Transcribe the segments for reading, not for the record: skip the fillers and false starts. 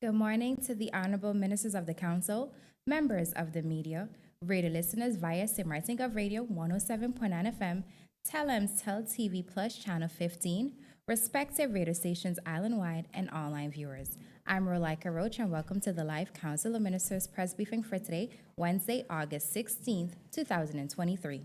Good morning to the Honorable Ministers of the Council, members of the media, radio listeners via St. Martin Gov Radio 107.9 FM, Telems Tel TV Plus Channel 15, respective radio stations island-wide, and online viewers. I'm Rolika Roach, and welcome to the live Council of Ministers press briefing for today, Wednesday, August 16th, 2023.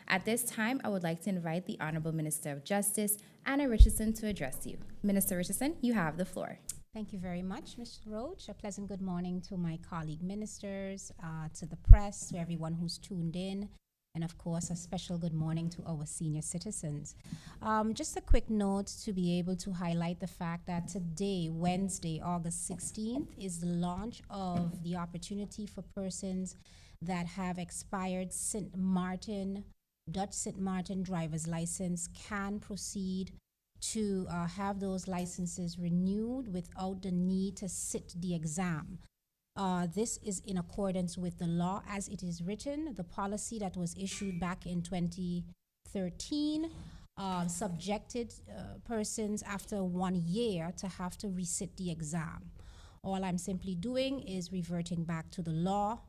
At this time, I would like to invite the Honorable Minister of Justice, Anna Richardson, to address you. Minister Richardson, you have the floor. Thank you very much, Ms. Roach. A pleasant good morning to my colleague ministers, to the press, to everyone who's tuned in, and of course, a special good morning to our senior citizens. Just a quick note to be able to highlight the fact that today, Wednesday, August 16th, is the launch of the opportunity for persons that have expired Dutch St. Martin driver's license can proceed to have those licenses renewed without the need to sit the exam. This is in accordance with the law as it is written. The policy that was issued back in 2013 subjected persons after 1 year to have to resit the exam. All I'm simply doing is reverting back to the law,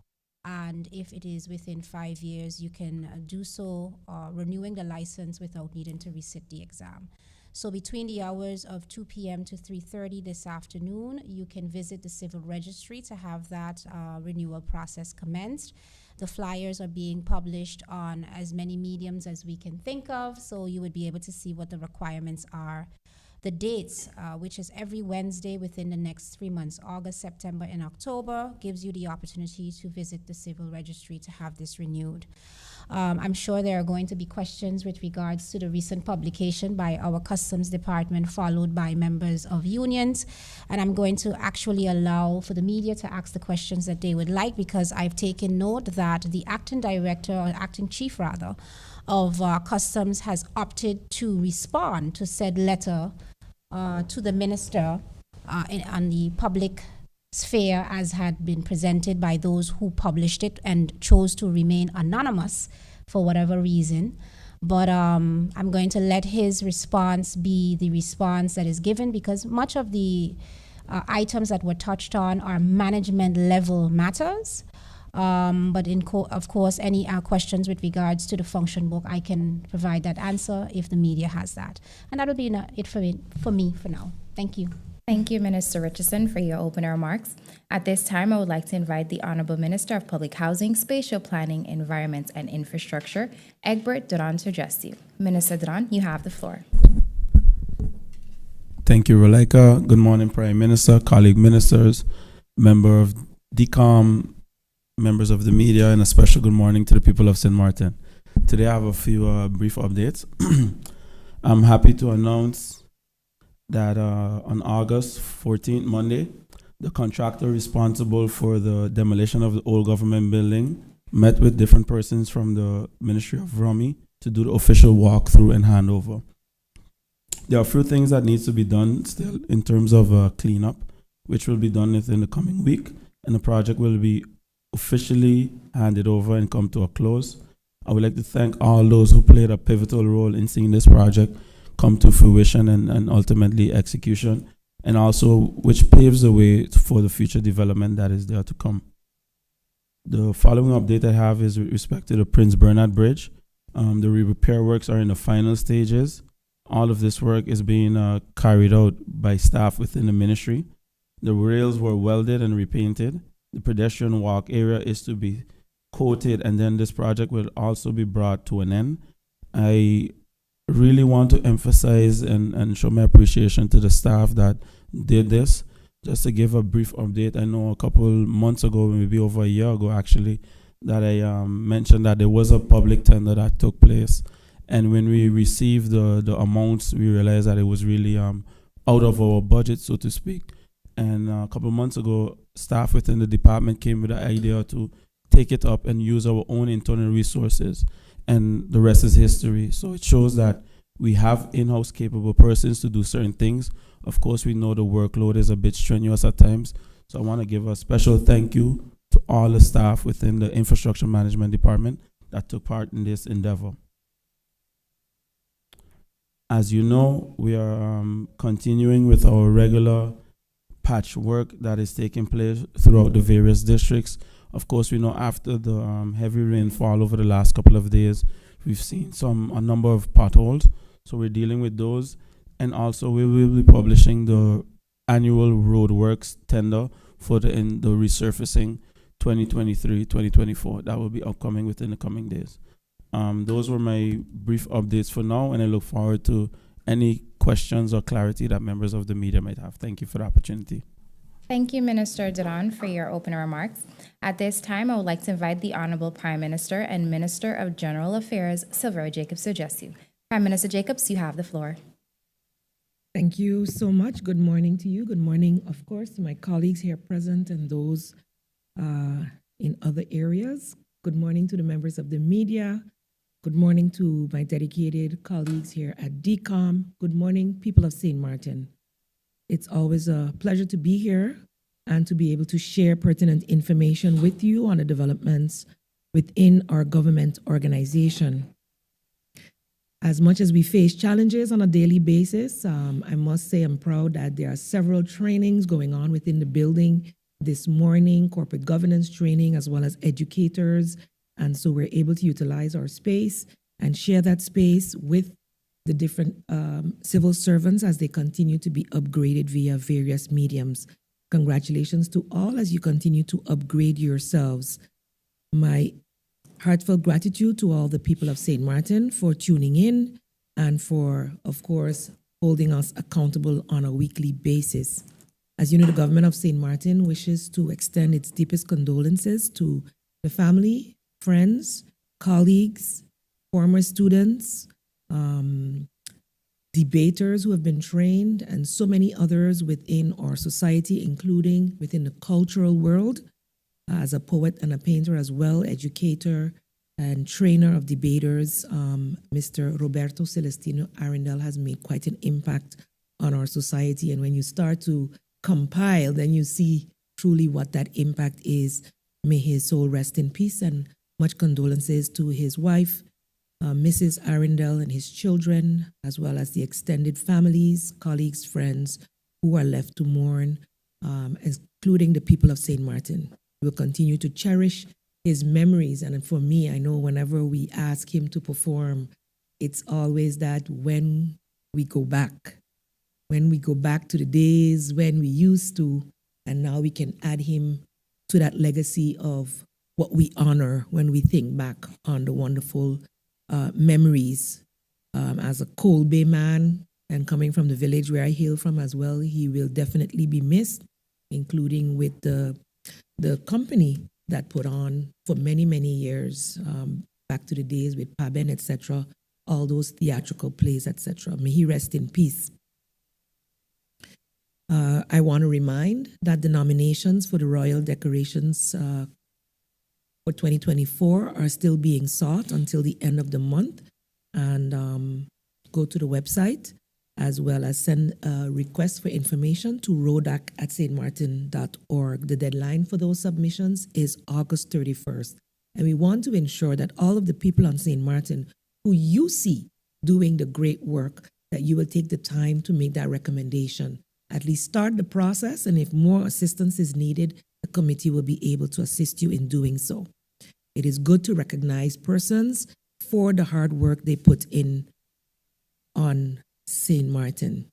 and if it is within 5 years, you can do so, renewing the license without needing to resit the exam. So between the hours of 2 p.m. to 3:30 this afternoon, you can visit the civil registry to have that renewal process commenced. The flyers are being published on as many mediums as we can think of, so you would be able to see what the requirements are. The dates, which is every Wednesday within the next 3 months, August, September, and October, gives you the opportunity to visit the civil registry to have this renewed. I'm sure there are going to be questions with regards to the recent publication by our Customs Department, followed by members of unions. And I'm going to actually allow for the media to ask the questions that they would like, because I've taken note that the acting director, or acting chief rather, of Customs has opted to respond to said letter to the minister on the public sphere, as had been presented by those who published it and chose to remain anonymous for whatever reason. But I'm going to let his response be the response that is given, because much of the items that were touched on are management level matters. But of course, any questions with regards to the function book, I can provide that answer if the media has that. And that will be it for me for now. Thank you. Thank you, Minister Richardson, for your opening remarks. At this time, I would like to invite the Honorable Minister of Public Housing, Spatial Planning, Environment, and Infrastructure, Egbert Duran, to address you. Minister Duran, you have the floor. Thank you, Rolika. Good morning, Prime Minister, colleague ministers, member of CoM, members of the media, and a special good morning to the people of St. Martin. Today I have a few brief updates. I'm happy to announce that on August 14th, Monday, the contractor responsible for the demolition of the old government building met with different persons from the Ministry of Rummy to do the official walkthrough and handover. There are a few things that needs to be done still in terms of cleanup, which will be done within the coming week, and the project will be officially handed over and come to a close. I would like to thank all those who played a pivotal role in seeing this project come to fruition and ultimately execution, and also which paves the way for the future development that is there to come. The following update I have is with respect to the Prince Bernard Bridge. The repair works are in the final stages. All of this work is being carried out by staff within the ministry. The rails were welded and repainted. The pedestrian walk area is to be coated, and then this project will also be brought to an end. I really want to emphasize and show my appreciation to the staff that did this. Just to give a brief update, I know a couple months ago, maybe over a year ago actually, that I mentioned that there was a public tender that took place. And when we received the amounts, we realized that it was really out of our budget, so to speak. And a couple months ago, staff within the department came with the idea to take it up and use our own internal resources. And the rest is history. So it shows that we have in-house capable persons to do certain things. Of course, we know the workload is a bit strenuous at times. So I want to give a special thank you to all the staff within the infrastructure management department that took part in this endeavor. As you know, we are continuing with our regular patchwork that is taking place throughout the various districts. Of course, we know after the heavy rainfall over the last couple of days, we've seen a number of potholes. So we're dealing with those. And also we will be publishing the annual roadworks tender for the resurfacing 2023-2024. That will be upcoming within the coming days. Those were my brief updates for now, and I look forward to any questions or clarity that members of the media might have. Thank you for the opportunity. Thank you, Minister Duran, for your opening remarks. At this time, I would like to invite the Honorable Prime Minister and Minister of General Affairs, Silvera Jacobs, to address you. Prime Minister Jacobs, you have the floor. Thank you so much. Good morning to you. Good morning, of course, to my colleagues here present and those in other areas. Good morning to the members of the media. Good morning to my dedicated colleagues here at DCOM. Good morning, people of St. Martin. It's always a pleasure to be here and to be able to share pertinent information with you on the developments within our government organization. As much as we face challenges on a daily basis, I must say I'm proud that there are several trainings going on within the building this morning, corporate governance training, as well as educators. And so we're able to utilize our space and share that space with the different civil servants as they continue to be upgraded via various mediums. Congratulations to all as you continue to upgrade yourselves. My heartfelt gratitude to all the people of St. Martin for tuning in and for, of course, holding us accountable on a weekly basis. As you know, the government of St. Martin wishes to extend its deepest condolences to the family, friends, colleagues, former students, debaters who have been trained, and so many others within our society, including within the cultural world. As a poet and a painter as well, educator and trainer of debaters, Mr. Roberto Celestino Arundel has made quite an impact on our society. And when you start to compile, then you see truly what that impact is. May his soul rest in peace, and much condolences to his wife, Mrs. Arundel, and his children, as well as the extended families, colleagues, friends who are left to mourn, including the people of St. Martin. We'll continue to cherish his memories. And for me, I know whenever we ask him to perform, it's always that when we go back to the days when we used to, and now we can add him to that legacy of what we honor when we think back on the wonderful memories. As a Coal Bay man and coming from the village where I hail from as well, he will definitely be missed, including with the company that put on for many, many years, back to the days with Paben, etc., all those theatrical plays, etc. May he rest in peace. I want to remind that the nominations for the Royal Decorations for 2024 are still being sought until the end of the month. And go to the website as well as send a request for information to rodac@stmartin.org. The deadline for those submissions is August 31st. And we want to ensure that all of the people on St. Martin who you see doing the great work, that you will take the time to make that recommendation. At least start the process, and if more assistance is needed, the committee will be able to assist you in doing so. It is good to recognize persons for the hard work they put in on St. Martin.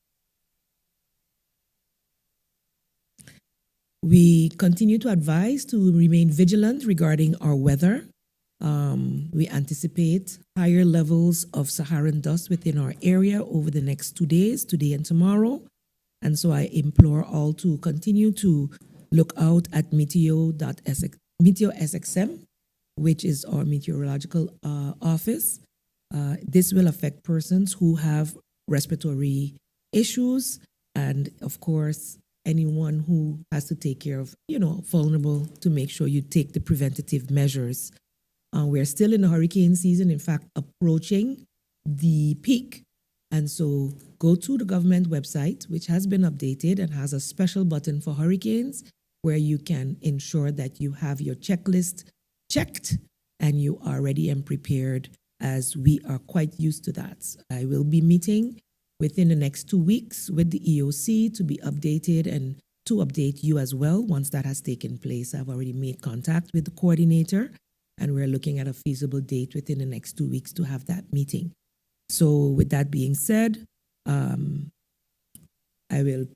We continue to advise to remain vigilant regarding our weather. We anticipate higher levels of Saharan dust within our area over the next 2 days, today and tomorrow. And so I implore all to continue to look out at Meteo.SXM, which is our meteorological office. This will affect persons who have respiratory issues, and of course, anyone who has to take care of, vulnerable, to make sure you take the preventative measures. We're still in the hurricane season, in fact, approaching the peak. And so go to the government website, which has been updated and has a special button for hurricanes, where you can ensure that you have your checklist checked and you are ready and prepared, as we are quite used to that. I will be meeting within the next 2 weeks with the EOC to be updated and to update you as well once that has taken place. I've already made contact with the coordinator, and we're looking at a feasible date within the next 2 weeks to have that meeting. So with that being said, I will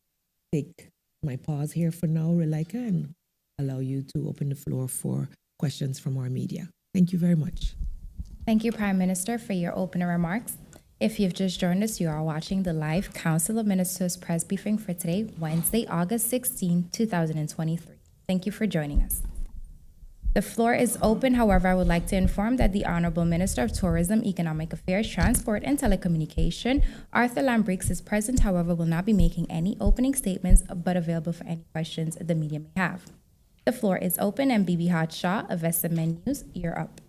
take my pause here for now, Relika, and allow you to open the floor for questions from our media. Thank you very much. Thank you, Prime Minister, for your opening remarks. If you've just joined us, you are watching the live Council of Ministers press briefing for today, Wednesday, August 16, 2023. Thank you for joining us. The floor is open. However, I would like to inform that the Honorable Minister of Tourism, Economic Affairs, Transport, and Telecommunication, Arthur Lambrix, is present, however, will not be making any opening statements, but available for any questions the media may have. The floor is open, and Bibi Hatshaw of SMN News, you're up.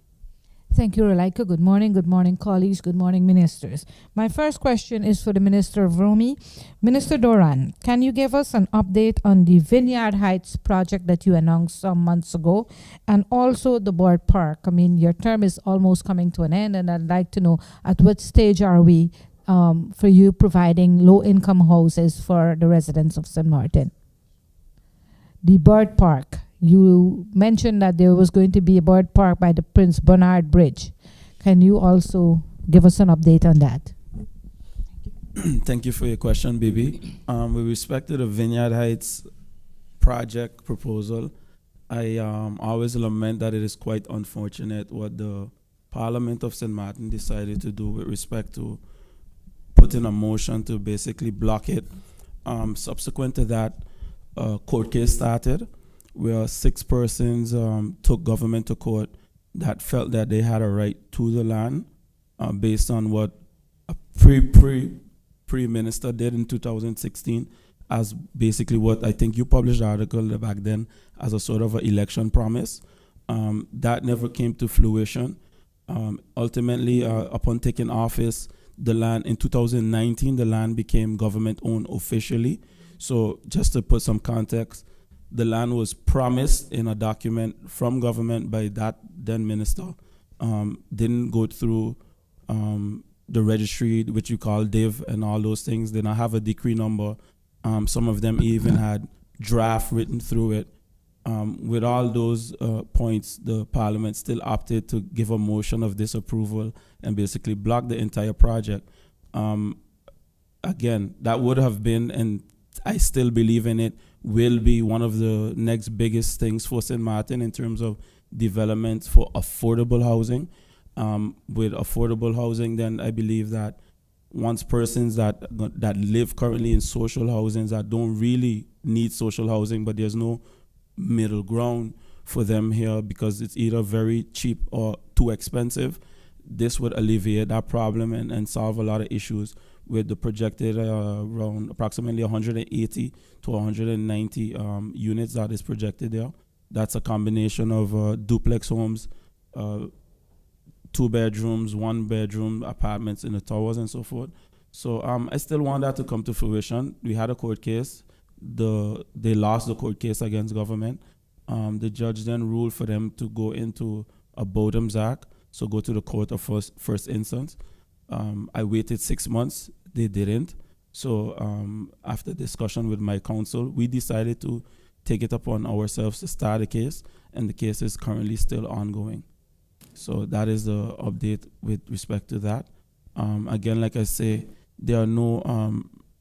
Thank you, Relika. Good morning, colleagues. Good morning, ministers. My first question is for the Minister of Romy. Minister Doran, can you give us an update on the Vineyard Heights project that you announced some months ago, and also the Board Park? I mean, your term is almost coming to an end, and I'd like to know at what stage are we for you providing low-income houses for the residents of St. Martin? The Bird Park. You mentioned that there was going to be a bird park by the Prince Bernard Bridge. Can you also give us an update on that? Thank you for your question, Bibi. With respect to the Vineyard Heights project proposal, I always lament that it is quite unfortunate what the Parliament of St. Martin decided to do with respect to putting a motion to basically block it. Subsequent to that, a court case started, where 6 persons took government to court that felt that they had a right to the land based on what a pre-minister did in 2016 as basically what I think you published an article back then as a sort of an election promise. That never came to fruition. Ultimately, upon taking office, the land in 2019, the land became government owned officially. So just to put some context, the land was promised in a document from government by that then minister, didn't go through the registry, which you call DIV and all those things. Did not have a decree number. Some of them even had draft written through it. With all those points, the Parliament still opted to give a motion of disapproval and basically block the entire project. Again, that would have been, and I still believe in it, will be one of the next biggest things for St. Martin in terms of development for affordable housing. With affordable housing, then I believe that once persons that live currently in social housings that don't really need social housing, but there's no middle ground for them here because it's either very cheap or too expensive, this would alleviate that problem and solve a lot of issues with the projected around approximately 180 to 190 units that is projected there. That's a combination of duplex homes, 2 bedrooms, 1 bedroom apartments in the towers and so forth. So I still want that to come to fruition. We had a court case. They lost the court case against government. The judge then ruled for them to go into a Bodems Act, so go to the court of first instance. I waited 6 months. They didn't. So after discussion with my counsel, we decided to take it upon ourselves to start a case, and the case is currently still ongoing. So that is the update with respect to that. Again, like I say, there are no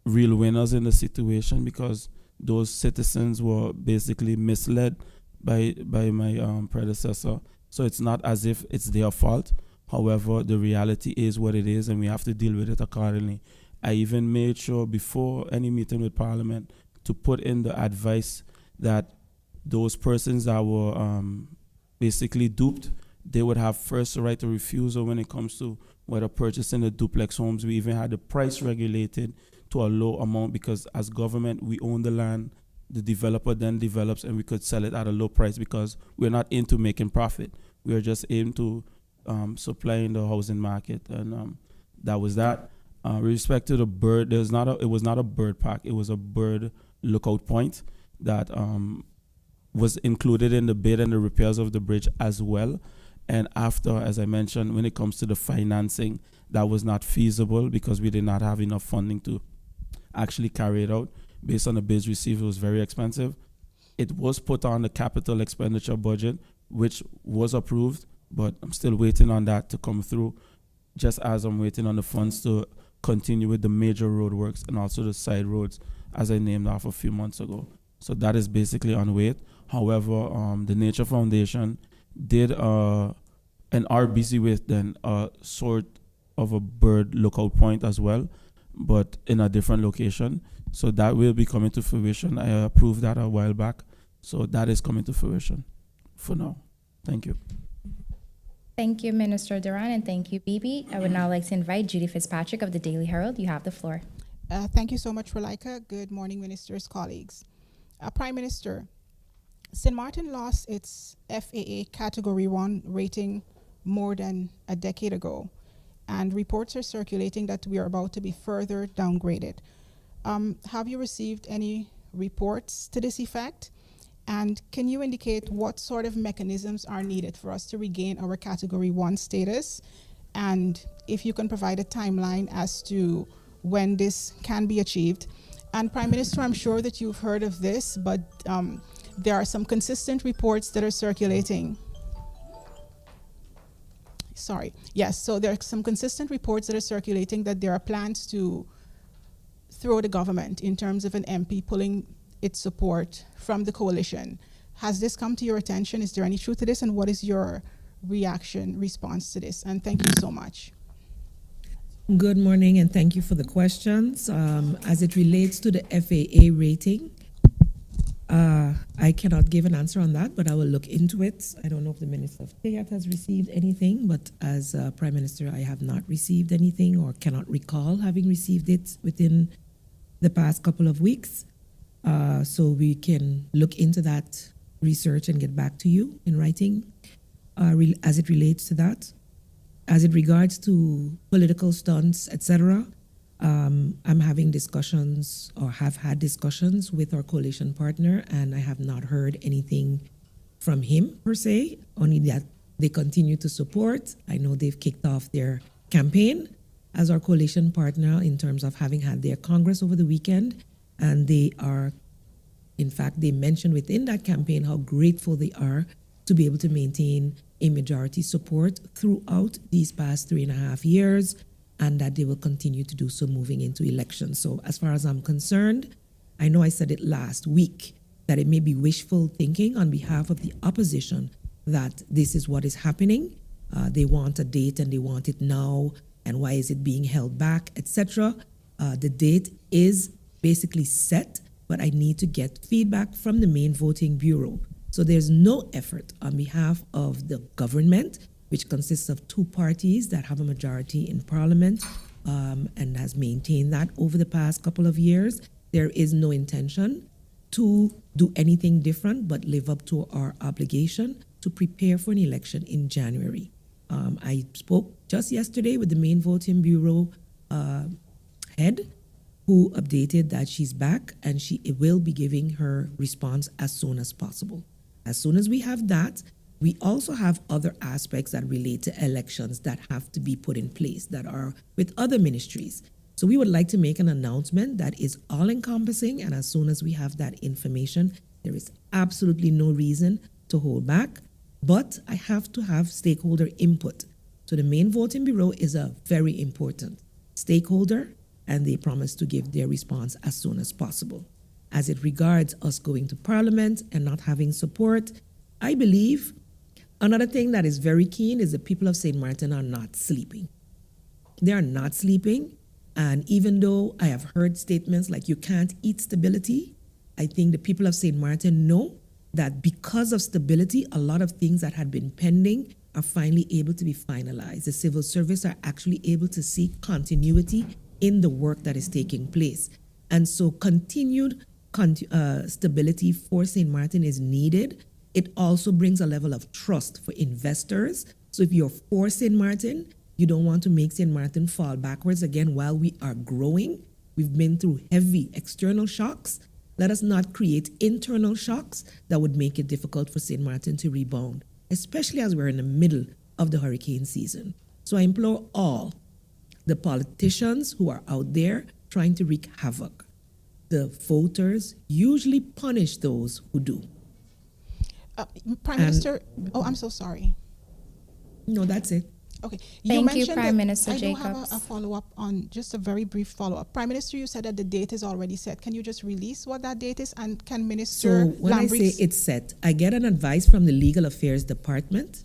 real winners in the situation because those citizens were basically misled by my predecessor. So it's not as if it's their fault. However, the reality is what it is, and we have to deal with it accordingly. I even made sure before any meeting with Parliament to put in the advice that those persons that were basically duped, they would have first right of refusal when it comes to whether purchasing the duplex homes. We even had the price regulated to a low amount because as government, we own the land. The developer then develops and we could sell it at a low price because we're not into making profit. We are just aimed to supplying the housing market, and that was that. With respect to the bird, it was not a bird park. It was a bird lookout point that was included in the bid and the repairs of the bridge as well. And after, as I mentioned, when it comes to the financing, that was not feasible because we did not have enough funding to actually carry it out. based on the bids received, it was very expensive. It was put on the capital expenditure budget, which was approved, but I'm still waiting on that to come through, just as I'm waiting on the funds to continue with the major road works and also the side roads, as I named off a few months ago. So that is basically on wait. However, the Nature Foundation did an RBC with then a sort of a bird lookout point as well, but in a different location. So that will be coming to fruition. I approved that a while back. So that is coming to fruition for now. Thank you. Thank you, Minister Duran, and thank you, Bibi. I would now like to invite Judy Fitzpatrick of the Daily Herald. You have the floor. Thank you so much, Rolika. Good morning, ministers, colleagues. Prime Minister, St. Martin lost its FAA Category 1 rating more than a decade ago, and reports are circulating that we are about to be further downgraded. Have you received any reports to this effect? And can you indicate what sort of mechanisms are needed for us to regain our Category 1 status? And if you can provide a timeline as to when this can be achieved. And Prime Minister, I'm sure that you've heard of this, but there are some consistent reports that are circulating. Yes, so there are some consistent reports that are circulating that there are plans to throw the government in terms of an MP pulling its support from the coalition. Has this come to your attention? Is there any truth to this? And what is your response to this? And thank you so much. Good morning, and thank you for the questions. As it relates to the FAA rating, I cannot give an answer on that, but I will look into it. I don't know if the Minister of State has received anything, but as Prime Minister, I have not received anything or cannot recall having received it within the past couple of weeks. So we can look into that research and get back to you in writing as it relates to that. As it regards to political stunts, etc., I'm having discussions or have had discussions with our coalition partner, and I have not heard anything from him per se, only that they continue to support. I know they've kicked off their campaign as our coalition partner in terms of having had their Congress over the weekend, and they are, in fact, they mentioned within that campaign how grateful they are to be able to maintain a majority support throughout these past 3.5 years, and that they will continue to do so moving into elections. So as far as I'm concerned, I know I said it last week, that it may be wishful thinking on behalf of the opposition that this is what is happening. They want a date and they want it now, and why is it being held back, etc. The date is basically set, but I need to get feedback from the main voting bureau. So there's no effort on behalf of the government, which consists of two parties that have a majority in Parliament and has maintained that over the past couple of years. There is no intention to do anything different but live up to our obligation to prepare for an election in January. I spoke just yesterday with the main voting bureau head, who updated that she's back and she will be giving her response as soon as possible. As soon as we have that, we also have other aspects that relate to elections that have to be put in place that are with other ministries. So we would like to make an announcement that is all-encompassing, and as soon as we have that information, there is absolutely no reason to hold back, but I have to have stakeholder input. So the main voting bureau is a very important stakeholder, and they promise to give their response as soon as possible. As it regards us going to Parliament and not having support, I believe another thing that is very keen is the people of St. Martin are not sleeping. They are not sleeping, and even though I have heard statements like you can't eat stability, I think the people of St. Martin know that because of stability, a lot of things that had been pending are finally able to be finalized. The civil service are actually able to see continuity in the work that is taking place. And so continued stability for St. Martin is needed. It also brings a level of trust for investors. So if you're for St. Martin, you don't want to make St. Martin fall backwards again while we are growing. We've been through heavy external shocks. Let us not create internal shocks that would make it difficult for St. Martin to rebound, especially as we're in the middle of the hurricane season. So I implore all the politicians who are out there trying to wreak havoc, the voters usually punish those who do. Prime Minister, I'm so sorry. No, that's it. Okay. Thank you, mentioned Prime Minister I do Jacobs. have a follow-up on, just a very brief follow-up. Prime Minister, you said that the date is already set. Can you just release what that date is? And can Minister So when I say it's set, I get an advice from the Legal Affairs Department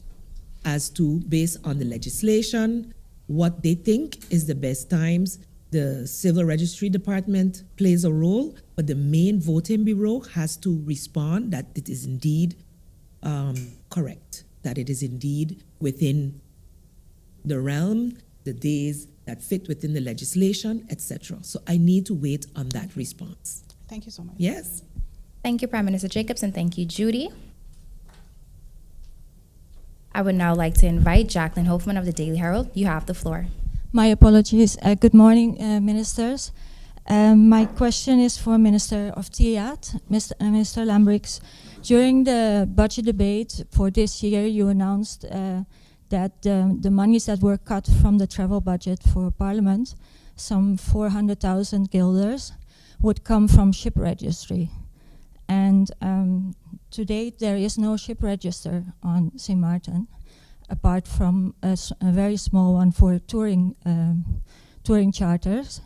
as to, based on the legislation, what they think is the best times. The Civil Registry Department plays a role, but the main voting bureau has to respond that it is indeed correct, that it is indeed within the realm, the days that fit within the legislation, etc. So I need to wait on that response. Thank you so much. Yes? Thank you, Prime Minister Jacobs, and thank you, Judy. I would now like to invite Jacqueline Hoffman of the Daily Herald. You have the floor. My apologies. Good morning, ministers. My question is for Minister of TIAT, Mr. Lambrix. During the budget debate for this year, you announced that the monies that were cut from the travel budget for Parliament, some 400,000 guilders, would come from ship registry. And to date, there is no ship register on St. Martin, apart from a very small one for touring charters.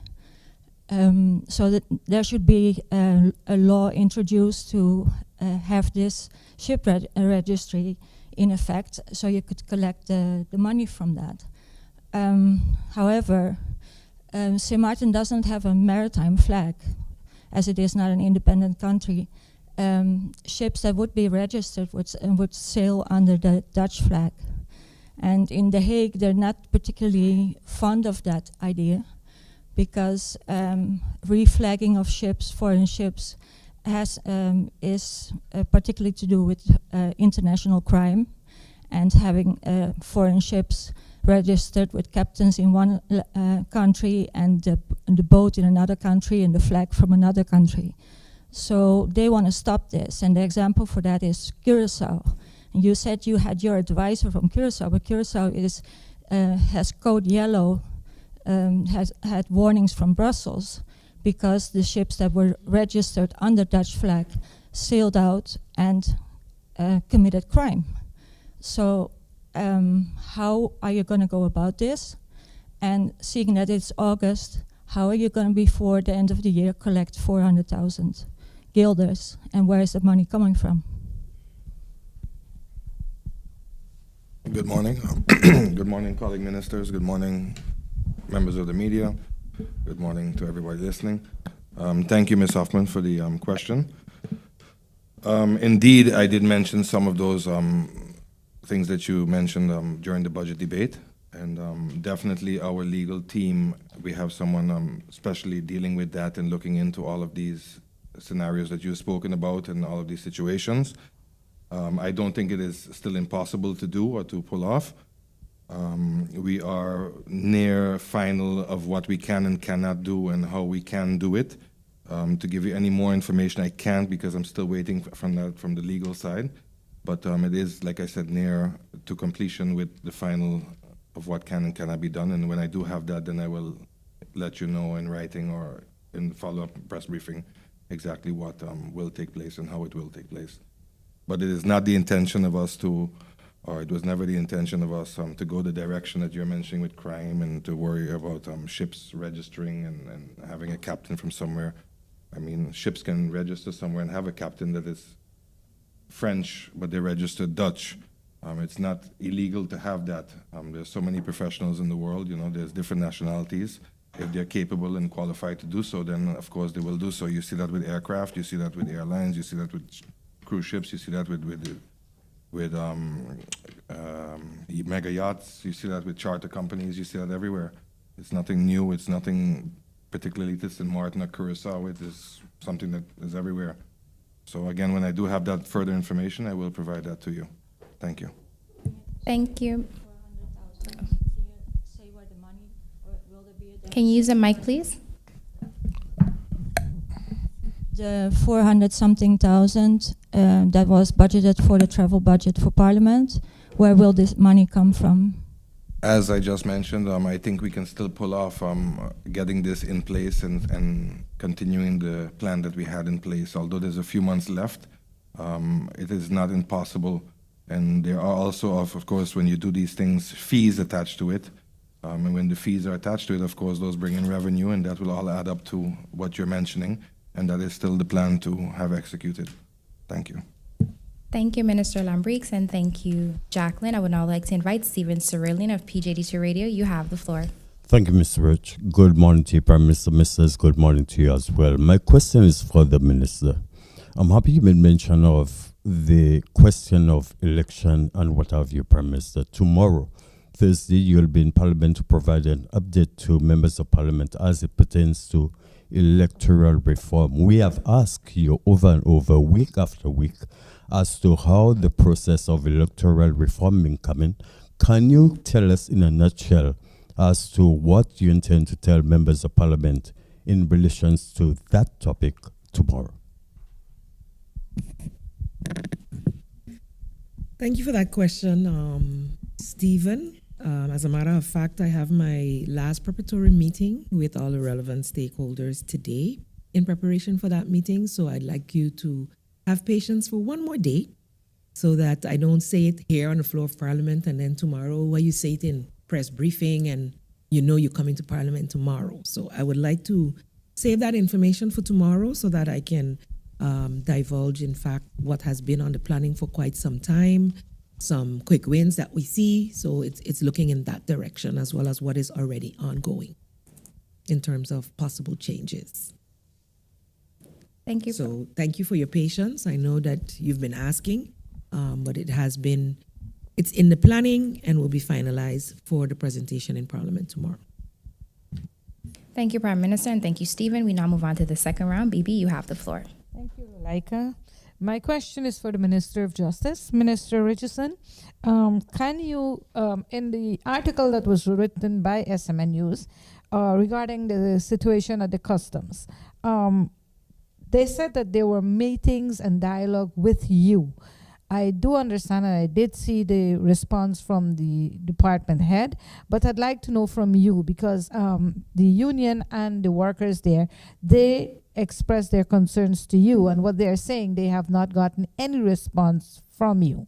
So that there should be a law introduced to have this ship registry in effect, so you could collect the money from that. However, St. Martin doesn't have a maritime flag, as it is not an independent country. Ships that would be registered would sail under the Dutch flag. And in The Hague, they're not particularly fond of that idea, because reflagging of ships, foreign ships, is particularly to do with international crime, and having foreign ships registered with captains in one country and the boat in another country and the flag from another country. So they want to stop this, and the example for that is Curacao. And you said you had your advisor from Curacao, but Curacao has code yellow, has had warnings from Brussels, because the ships that were registered under Dutch flag sailed out and committed crime. So how are you going to go about this? And seeing that it's August, how are you going to, before the end of the year, collect 400,000 guilders? And where is the money coming from? Good morning. Good morning, colleague ministers. Good morning, members of the media. Good morning to everybody listening. Thank you, Ms. Hoffman, for the question. Indeed, I did mention some of those things that you mentioned during the budget debate. And definitely our legal team, we have someone especially dealing with that and looking into all of these scenarios that you've spoken about and all of these situations. I don't think it is still impossible to do or to pull off. We are near final of what we can and cannot do and how we can do it. To give you any more information, I can't, because I'm still waiting from the legal side. But it is, like I said, near to completion with the final of what can and cannot be done. And when I do have that, then I will let you know in writing or in the follow-up press briefing exactly what will take place and how it will take place. But it is not the intention of us to, or it was never the intention of us to go the direction that you're mentioning with crime and to worry about ships registering and having a captain from somewhere. I mean, ships can register somewhere and have a captain that is French, but they registered Dutch. It's not illegal to have that. There's so many professionals in the world, you know, there's different nationalities. If they're capable and qualified to do so, then of course they will do so. You see that with aircraft, you see that with airlines, you see that with cruise ships, you see that with mega yachts, you see that with charter companies, you see that everywhere. It's nothing new, it's nothing particularly to St. Martin or Curacao, it is something that is everywhere. So again, when I do have that further information, I will provide that to you. Thank you. Thank you. 400,000. Say where the money, or will there be a Can you use a mic, please? The 400-something thousand that was budgeted for the travel budget for Parliament, where will this money come from? As I just mentioned, I think we can still pull off getting this in place and continuing the plan that we had in place. Although there's a few months left, it is not impossible. And there are also, of course, when you do these things, fees attached to it. And when the fees are attached to it, of course, those bring in revenue, and that will all add up to what you're mentioning. And that is still the plan to have executed. Thank you. Thank you, Minister Lambrix, and thank you, Jacqueline. I would now like to invite Stephen Cerulean of PJDC Radio. You have the floor. Thank you, Mr. Rich. Good morning to you, Prime Minister. Mrs. Good morning to you as well. My question is for the Minister. I'm happy you made mention of the question of election and what have you, Prime Minister. Tomorrow, Thursday, you'll be in Parliament to provide an update to members of Parliament as it pertains to electoral reform. We have asked you over and over, week after week, as to how the process of electoral reform is coming. Can you tell us in a nutshell as to what you intend to tell members of Parliament in relation to that topic tomorrow? Thank you for that question, Stephen. As a matter of fact, I have my last preparatory meeting with all the relevant stakeholders today in preparation for that meeting. So I'd like you to have patience for one more day so that I don't say it here on the floor of Parliament and then tomorrow where you say it in press briefing and you know you're coming to Parliament tomorrow. So I would like to save that information for tomorrow so that I can divulge, in fact, what has been on the planning for quite some time, some quick wins that we see. So it's looking in that direction as well as what is already ongoing in terms of possible changes. Thank you. So thank you for your patience. I know that you've been asking, but it's in the planning and will be finalized for the presentation in Parliament tomorrow. Thank you, Prime Minister, and thank you, Stephen. We now move on to the second round. BB, you have the floor. Thank you, Laika. My question is for the Minister of Justice, Minister Richardson. Can you, in the article that was written by SMN News regarding the situation at the customs, they said that there were meetings and dialogue with you. I do understand, and I did see the response from the department head, but I'd like to know from you because the union and the workers there, they expressed their concerns to you, and what they're saying, they have not gotten any response from you.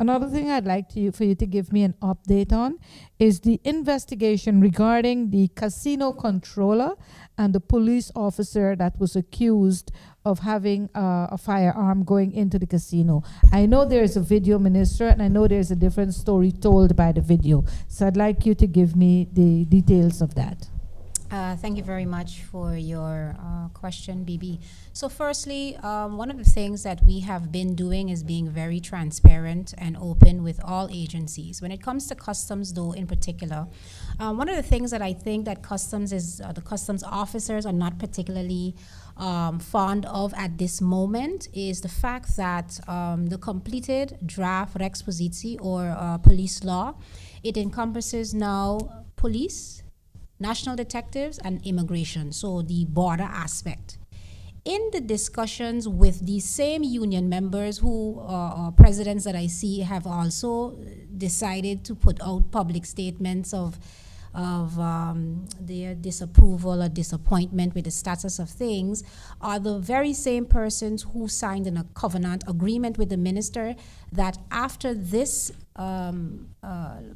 Another thing I'd like for you to give me an update on is the investigation regarding the casino controller and the police officer that was accused of having a firearm going into the casino. I know there's a video, Minister, and I know there's a different story told by the video. So I'd like you to give me the details of that. Thank you very much for your question, BB. So firstly, one of the things that we have been doing is being very transparent and open with all agencies. When it comes to customs, though, in particular, one of the things that I think that customs is the customs officers are not particularly fond of at this moment is the fact that the completed draft Rex Positi or police law, it encompasses now police, national detectives, and immigration, so the border aspect. In the discussions with the same union members who presidents that I see have also decided to put out public statements of their disapproval or disappointment with the status of things are the very same persons who signed in a covenant agreement with the minister that after this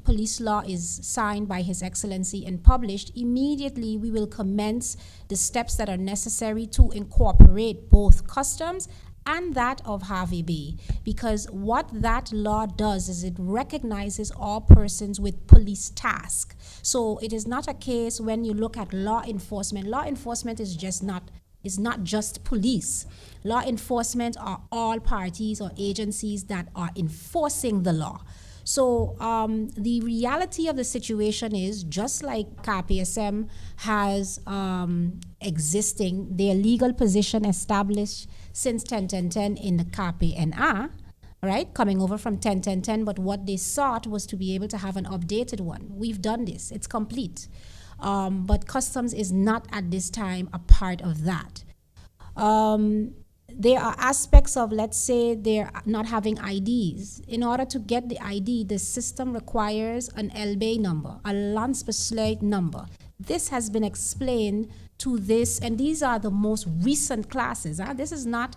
police law is signed by His Excellency and published, immediately we will commence the steps that are necessary to incorporate both customs and that of Harvey Bay, because what that law does is it recognizes all persons with police task. So it is not a case when you look at law enforcement is not just police. Law enforcement are all parties or agencies that are enforcing the law. So the reality of the situation is, just like KPSM has existing, their legal position established since 10-10-10 in the KPNA, right, coming over from 10-10-10, but what they sought was to be able to have an updated one. We've done this, it's complete. But customs is not at this time a part of that. there are aspects of, let's say, they're not having IDs. In order to get the ID, the system requires an LB number, a Landsbesluit number. This has been explained to this, and these are the most recent classes. This is not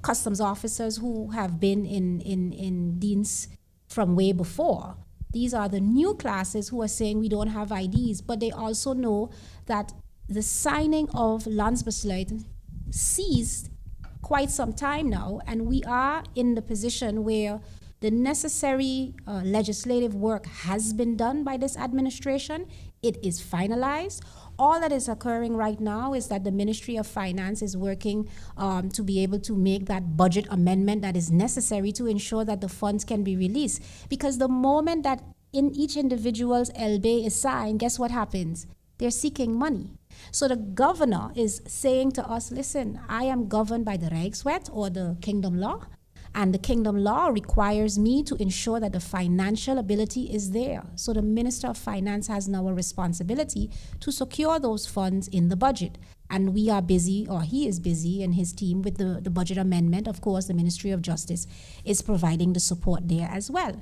customs officers who have been in dienst from way before. These are the new classes who are saying we don't have IDs, but they also know that the signing of Landsbesluit ceased quite some time now, and we are in the position where the necessary legislative work has been done by this administration. It is finalized. All that is occurring right now is that the Ministry of Finance is working to be able to make that budget amendment that is necessary to ensure that the funds can be released. Because the moment that in each individual's LB is signed, guess what happens? They're seeking money. So the governor is saying to us, listen, I am governed by the Rijkswet or the Kingdom Law, and the Kingdom Law requires me to ensure that the financial ability is there. So the Minister of Finance has now a responsibility to secure those funds in the budget. And we are busy, or he is busy and his team, with the budget amendment. Of course, the Ministry of Justice is providing the support there as well.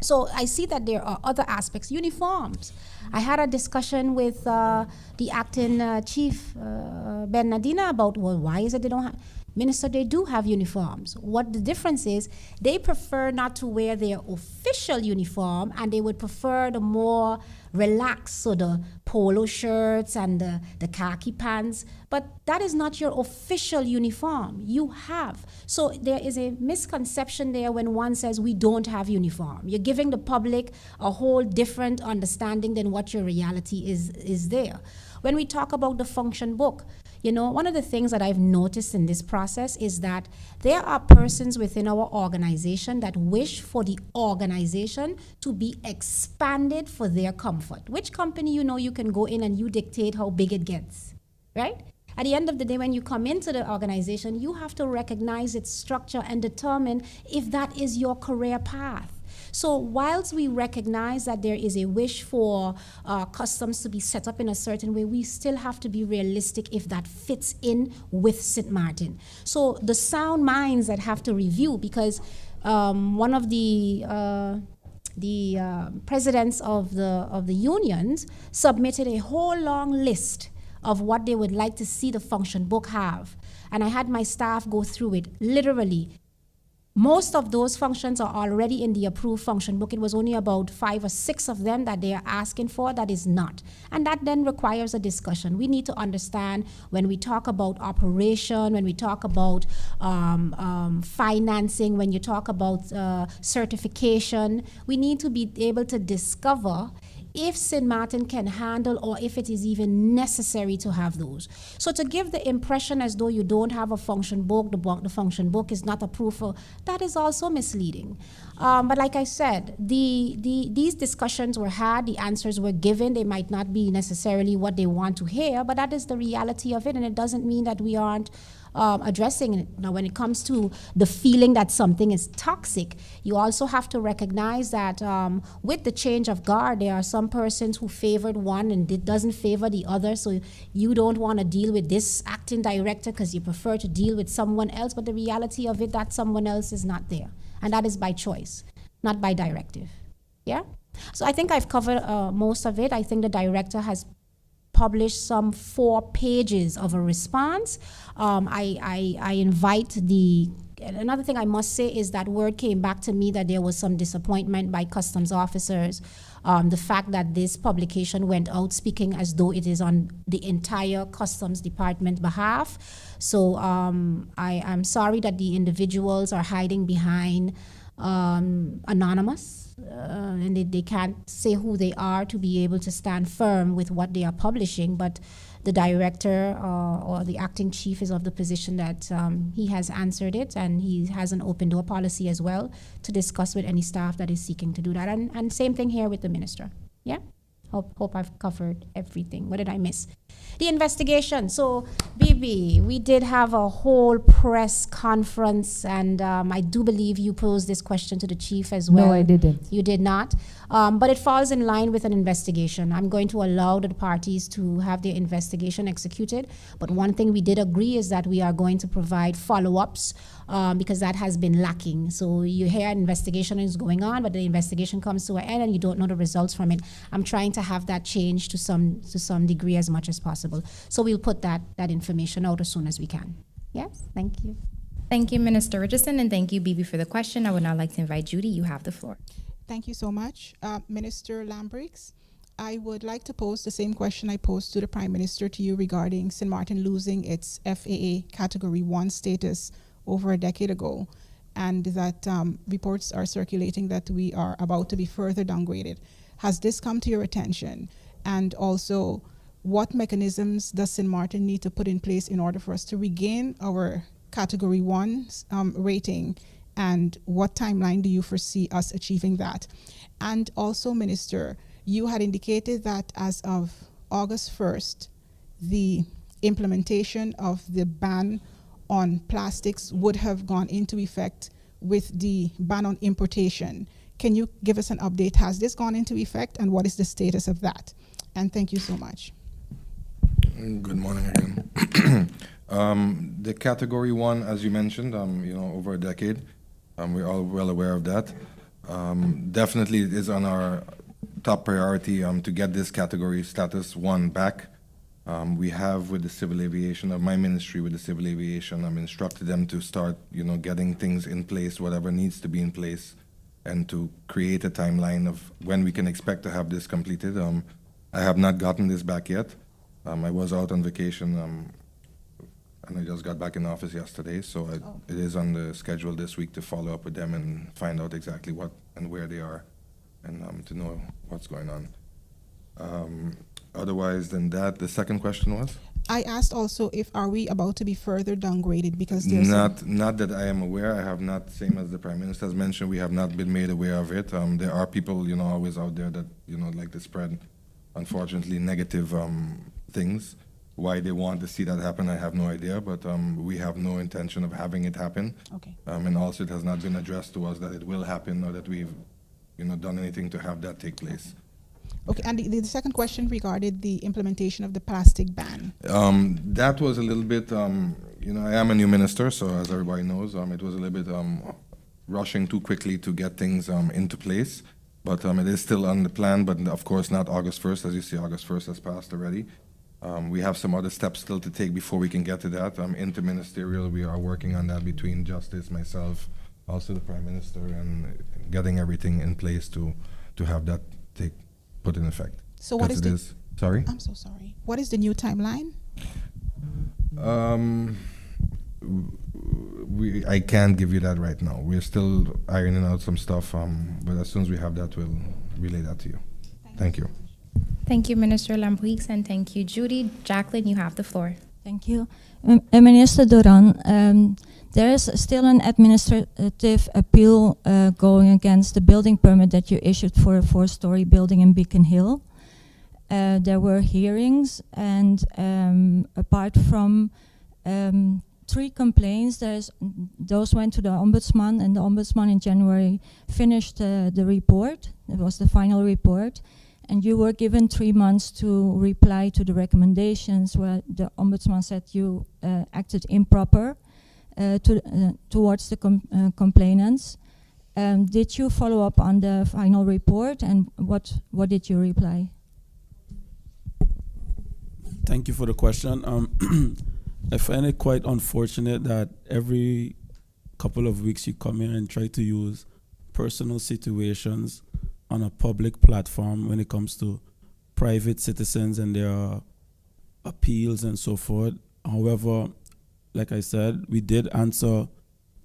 So I see that there are other aspects. Uniforms. I had a discussion with the acting chief, Ben Nadina, about, well, why is it they don't have... Minister, they do have uniforms. What the difference is, they prefer not to wear their official uniform, and they would prefer the more relaxed, so the polo shirts and the khaki pants. But that is not your official uniform. You have. So there is a misconception there when one says we don't have uniform. You're giving the public a whole different understanding than what your reality is there. When we talk about the function book, you know, one of the things that I've noticed in this process is that there are persons within our organization that wish for the organization to be expanded for their comfort. Which company, you know, you can go in and you dictate how big it gets, right? At the end of the day, when you come into the organization, you have to recognize its structure and determine if that is your career path. So whilst we recognize that there is a wish for customs to be set up in a certain way, we still have to be realistic if that fits in with St. Martin. So the sound minds that have to review, because one of the presidents of the unions submitted a whole long list of what they would like to see the function book have. And I had my staff go through it literally. Most of those functions are already in the approved function book. It was only about 5 or 6 of them that they are asking for that is not. And that then requires a discussion. We need to understand when we talk about operation, when we talk about financing, when you talk about certification, we need to be able to discover if St. Martin can handle or if it is even necessary to have those. So to give the impression as though you don't have a function book, the function book is not approved for, that is also misleading. But like I said, these discussions were had, the answers were given. They might not be necessarily what they want to hear, but that is the reality of it, and it doesn't mean that we aren't addressing it. Now, when it comes to the feeling that something is toxic, you also have to recognize that with the change of guard, there are some persons who favored one and it doesn't favor the other. So you don't want to deal with this acting director because you prefer to deal with someone else. But the reality of it, that someone else is not there. And that is by choice, not by directive. Yeah? So I think I've covered most of it. I think the director has published some 4 pages of a response. I invite another thing I must say is that word came back to me that there was some disappointment by customs officers. The fact that this publication went out speaking as though it is on the entire customs department behalf. So I am sorry that the individuals are hiding behind anonymous. And they can't say who they are to be able to stand firm with what they are publishing, but the director or the acting chief is of the position that he has answered it, and he has an open door policy as well to discuss with any staff that is seeking to do that. And same thing here with the minister. Yeah? Hope I've covered everything. What did I miss? The investigation. So, Bibi, we did have a whole press conference, and I do believe you posed this question to the chief as well. No, I didn't. You did not. But it falls in line with an investigation. I'm going to allow the parties to have their investigation executed. But one thing we did agree is that we are going to provide follow-ups because that has been lacking. So you hear an investigation is going on, but the investigation comes to an end and you don't know the results from it. I'm trying to have that changed to some degree as much as possible. So we'll put that information out as soon as we can. Yes, thank you. Thank you, Minister Richardson, and thank you, Bibi, for the question. I would now like to invite Judy. You have the floor. Thank you so much. Minister Lambrix, I would like to pose the same question I posed to the Prime Minister to you regarding St. Martin losing its FAA Category 1 status over a decade ago, and that reports are circulating that we are about to be further downgraded. Has this come to your attention? And also, what mechanisms does St. Martin need to put in place in order for us to regain our Category 1 rating? And what timeline do you foresee us achieving that? And also, Minister, you had indicated that as of August 1st, the implementation of the ban on plastics would have gone into effect with the ban on importation. Can you give us an update? Has this gone into effect, and what is the status of that? And thank you so much. Good morning again. The Category 1, as you mentioned, over a decade, we're all well aware of that. Definitely it is on our top priority to get this Category Status 1 back. We have, with the civil aviation of my ministry, with the civil aviation, instructed them to start, getting things in place, whatever needs to be in place, and to create a timeline of when we can expect to have this completed. I have not gotten this back yet. I was out on vacation, and I just got back in office yesterday, so it is on the schedule this week to follow up with them and find out exactly what and where they are, and to know what's going on. Otherwise than that, the second question was? I asked also are we about to be further downgraded because there's not that I am aware. I have not, same as the Prime Minister has mentioned, we have not been made aware of it. There are people, always out there that, like to spread, unfortunately, negative things. Why they want to see that happen, I have no idea, but we have no intention of having it happen. Okay. And also it has not been addressed to us that it will happen or that we've, done anything to have that take place. Okay, and the second question regarded the implementation of the plastic ban. That was a little bit, I am a new minister, so as everybody knows, it was a little bit rushing too quickly to get things into place. But it is still on the plan, but of course not August 1st. As you see, August 1st has passed already. We have some other steps still to take before we can get to that. Interministerial, we are working on that between Justice, myself, also the Prime Minister, and getting everything in place to have that put in effect. So what is Sorry? I'm so sorry. What is the new timeline? I can't give you that right now. We're still ironing out some stuff, but as soon as we have that, we'll relay that to you. Thank you. Thank you, Minister Lambrix, and thank you, Judy. Jacqueline, you have the floor. Thank you. Minister Duran, there is still an administrative appeal going against the building permit that you issued for a 4-story building in Beacon Hill. There were hearings, and apart from 3 complaints, those went to the Ombudsman, and the Ombudsman in January finished the report. It was the final report. And you were given 3 months to reply to the recommendations where the Ombudsman said you acted improper towards the complainants. Did you follow up on the final report, and what did you reply? Thank you for the question. I find it quite unfortunate that every couple of weeks you come here and try to use personal situations on a public platform when it comes to private citizens and their appeals and so forth. However, like I said, we did answer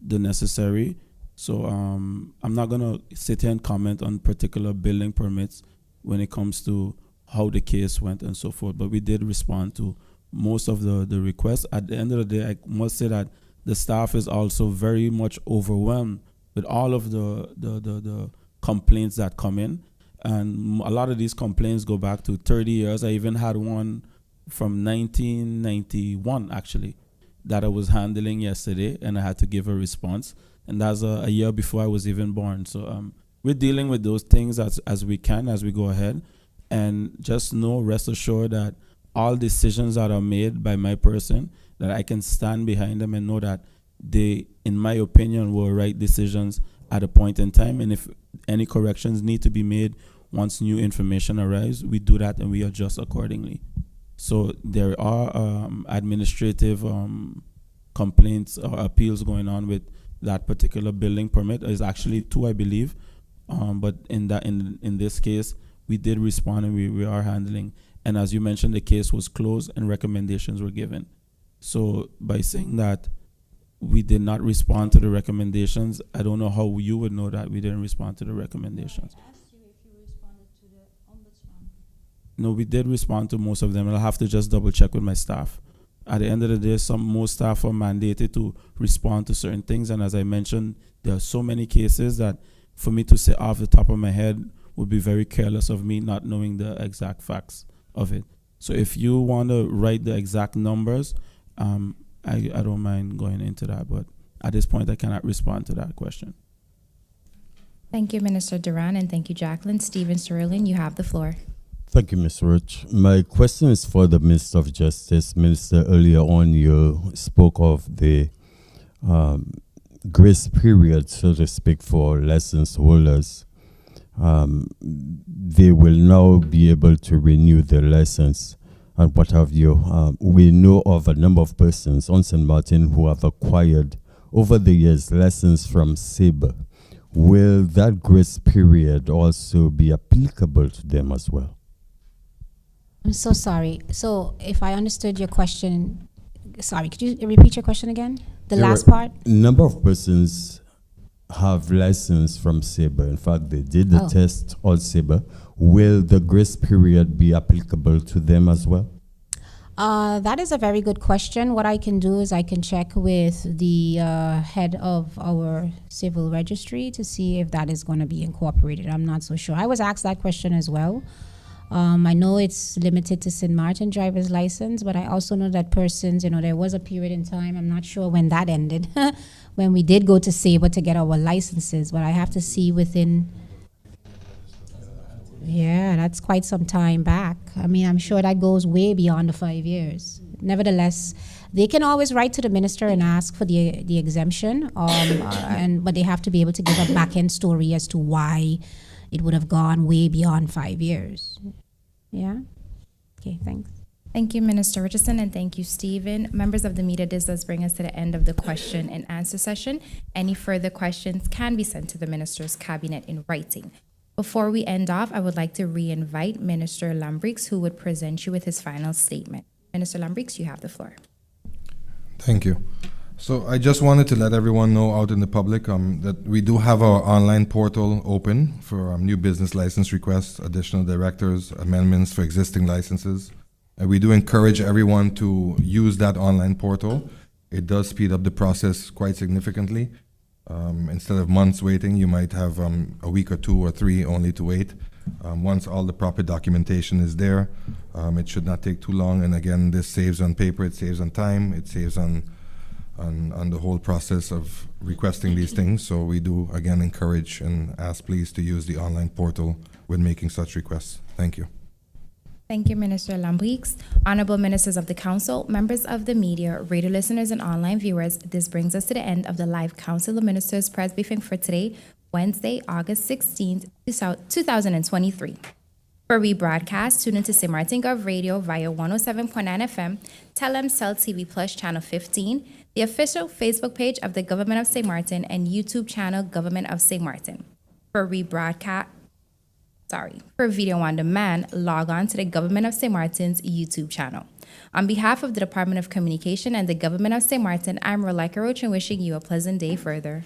the necessary. So I'm not going to sit here and comment on particular building permits when it comes to how the case went and so forth. But we did respond to most of the requests. At the end of the day, I must say that the staff is also very much overwhelmed with all of the complaints that come in, And a lot of these complaints go back to 30 years. I even had one from 1991, actually, that I was handling yesterday, and I had to give a response. And that's a year before I was even born. So we're dealing with those things as we can, as we go ahead. And just know, rest assured that all decisions that are made by my person, that I can stand behind them and know that they, in my opinion, were right decisions at a point in time. And if any corrections need to be made once new information arrives, we do that and we adjust accordingly. So there are administrative complaints or appeals going on with that particular building permit. There's actually 2, I believe. But in this case, we did respond and we are handling. And as you mentioned, the case was closed and recommendations were given. So by saying that we did not respond to the recommendations, I don't know how you would know that we didn't respond to the recommendations. I asked you if you responded to the ombudsman. No, we did respond to most of them. I'll have to just double check with my staff. At the end of the day, most staff are mandated to respond to certain things. And as I mentioned, there are so many cases that for me to say off the top of my head would be very careless of me not knowing the exact facts of it. So if you want to write the exact numbers, I don't mind going into that. But at this point, I cannot respond to that question. Thank you, Minister Duran, and thank you, Jacqueline. Stephen Sterling, you have the floor. Thank you, Ms. Roach. My question is for the Minister of Justice. Minister, earlier on you spoke of the grace period, so to speak, for license holders. They will now be able to renew their license and what have you. We know of a number of persons on St. Martin who have acquired over the years license from SABRE. Will that grace period also be applicable to them as well? I'm so sorry. So if I understood your question, sorry, could you repeat your question again? The last part? Number of persons have license from SABRE. In fact, they did the test on SABRE. Will the grace period be applicable to them as well? That is a very good question. What I can do is I can check with the head of our civil registry to see if that is going to be incorporated. I'm not so sure. I was asked that question as well. I know it's limited to St. Martin driver's license, but I also know that persons, there was a period in time, I'm not sure when that ended, when we did go to SABRE to get our licenses, but I have to see within, that's quite some time back. I mean, I'm sure that goes way beyond the 5 years. Nevertheless, they can always write to the minister and ask for the exemption, but they have to be able to give a back-end story as to why it would have gone way beyond 5 years. Yeah? Okay, thanks. Thank you, Minister Richardson, and thank you, Stephen. Members of the media, this does bring us to the end of the question and answer session. Any further questions can be sent to the Minister's Cabinet in writing. Before we end off, I would like to re-invite Minister Lambrix, who would present you with his final statement. Minister Lambrix, you have the floor. Thank you. So I just wanted to let everyone know out in the public that we do have our online portal open for new business license requests, additional directors, amendments for existing licenses. And we do encourage everyone to use that online portal. It does speed up the process quite significantly. Instead of months waiting, you might have a week or 2 or 3 only to wait. Once all the proper documentation is there, it should not take too long. And again, this saves on paper, it saves on time, it saves on the whole process of requesting these things. So we do, again, encourage and ask please to use the online portal when making such requests. Thank you. Thank you, Minister Lambrix. Honorable Ministers of the Council, members of the media, radio listeners, and online viewers, this brings us to the end of the live Council of Ministers press briefing for today, Wednesday, August 16th, 2023. For rebroadcast, tune into St. Martin Gov Radio via 107.9 FM, Telemcell TV Plus Channel 15, the official Facebook page of the Government of St. Martin, and YouTube channel Government of St. Martin. For video on demand, log on to the Government of St. Martin's YouTube channel. On behalf of the Department of Communication and the Government of St. Martin, I'm Rolika Roach and wishing you a pleasant day further.